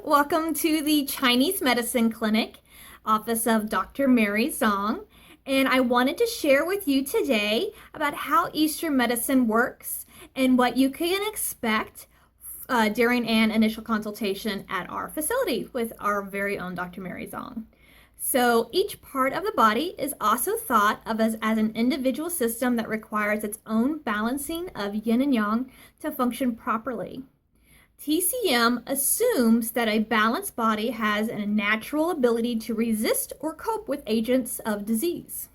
Welcome to the Chinese Medicine Clinic, office of Dr. Mary Zhang. And I wanted to share with you today about how Eastern medicine works and what you can expect during an initial consultation at our facility with our very own Dr. Mary Zhang. So each part of the body is also thought of as an individual system that requires its own balancing of yin and yang to function properly. TCM assumes that a balanced body has a natural ability to resist or cope with agents of disease.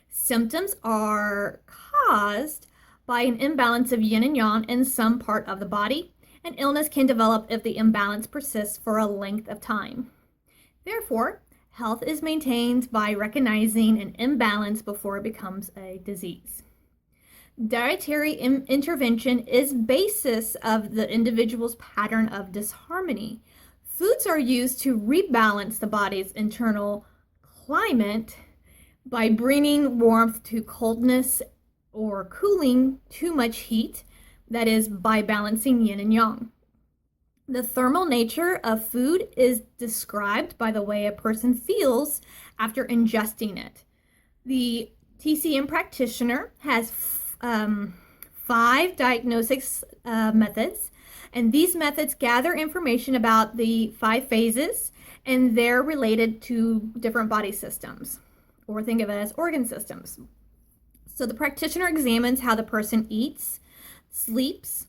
Symptoms are caused by an imbalance of yin and yang in some part of the body, and illness can develop if the imbalance persists for a length of time. Therefore, health is maintained by recognizing an imbalance before it becomes a disease. Dietary intervention is basis of the individual's pattern of disharmony. Foods are used to rebalance the body's internal climate by bringing warmth to coldness or cooling too much heat, that is, by balancing yin and yang. The thermal nature of food is described by the way a person feels after ingesting it. The TCM practitioner has 5 diagnosis methods, and these methods gather information about the 5 phases, and they're related to different body systems, or think of it as organ systems. So the practitioner examines how the person eats, sleeps,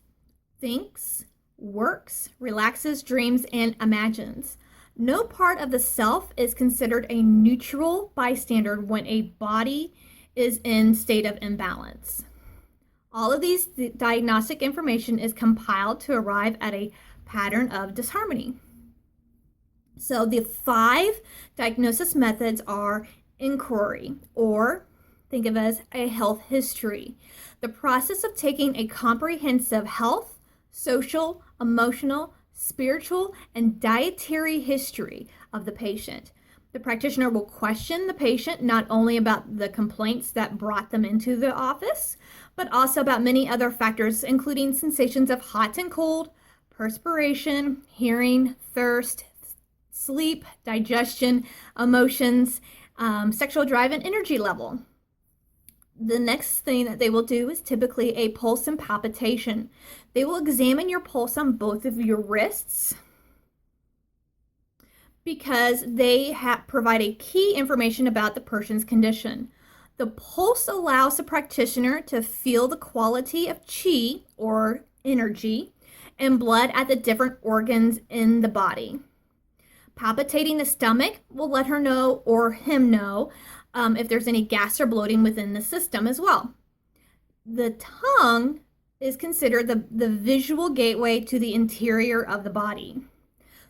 thinks, works, relaxes, dreams, and imagines. No part of the self is considered a neutral bystander when a body is in state of imbalance. All of these diagnostic information is compiled to arrive at a pattern of disharmony. So the 5 diagnosis methods are inquiry, or think of it as a health history. The process of taking a comprehensive health, social, emotional, spiritual, and dietary history of the patient. The practitioner will question the patient not only about the complaints that brought them into the office, but also about many other factors, including sensations of hot and cold, perspiration, hearing, thirst, sleep, digestion, emotions, sexual drive, and energy level. The next thing that they will do is typically a pulse and palpitation. They will examine your pulse on both of your wrists because they provide a key information about the person's condition. The pulse allows the practitioner to feel the quality of qi, or energy, and blood at the different organs in the body. Palpitating the stomach will let her know, or him know, if there's any gas or bloating within the system as well. The tongue is considered the visual gateway to the interior of the body.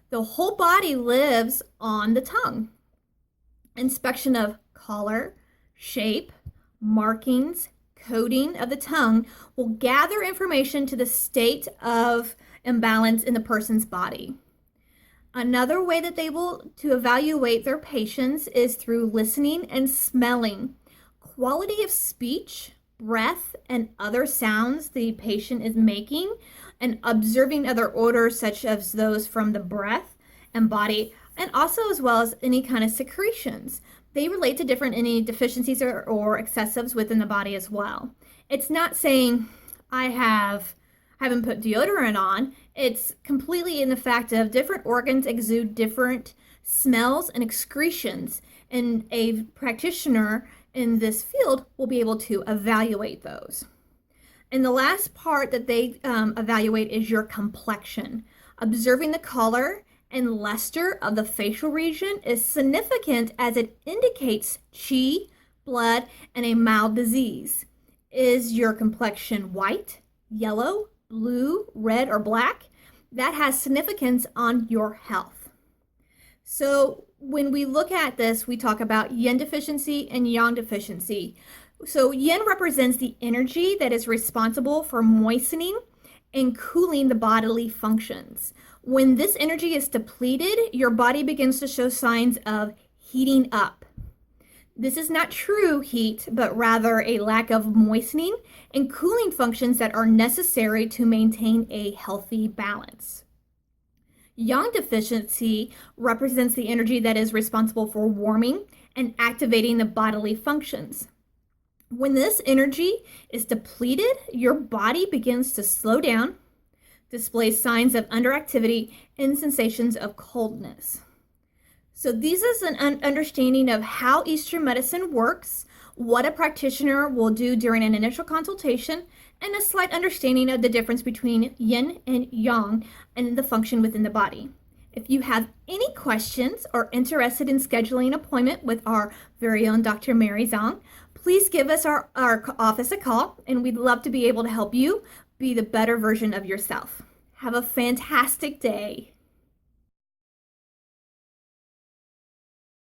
The whole body lives on the tongue. Inspection of color, shape, markings, coating of the tongue will gather information to the state of imbalance in the person's body. Another way that they will to evaluate their patients is through listening and smelling. Quality of speech, breath, and other sounds the patient is making, and observing other odors such as those from the breath and body, and also as well as any kind of secretions. They relate to any deficiencies or excessives within the body as well. It's not saying I haven't put deodorant on. It's completely in the fact of different organs exude different smells and excretions, and a practitioner in this field will be able to evaluate those. And the last part that they evaluate is your complexion. Observing the color and luster of the facial region is significant as it indicates qi, blood, and a mild disease. Is your complexion white, yellow, blue, red, or black? That has significance on your health. So when we look at this, we talk about yin deficiency and yang deficiency. So yin represents the energy that is responsible for moistening and cooling the bodily functions. When this energy is depleted, your body begins to show signs of heating up. This is not true heat, but rather a lack of moistening and cooling functions that are necessary to maintain a healthy balance. Yang deficiency represents the energy that is responsible for warming and activating the bodily functions. When this energy is depleted, your body begins to slow down, display signs of underactivity, and sensations of coldness. So this is an understanding of how Eastern medicine works, what a practitioner will do during an initial consultation, and a slight understanding of the difference between yin and yang and the function within the body. If you have any questions or interested in scheduling an appointment with our very own Dr. Mary Zhang, please give us our office a call, and we'd love to be able to help you be the better version of yourself. Have a fantastic day.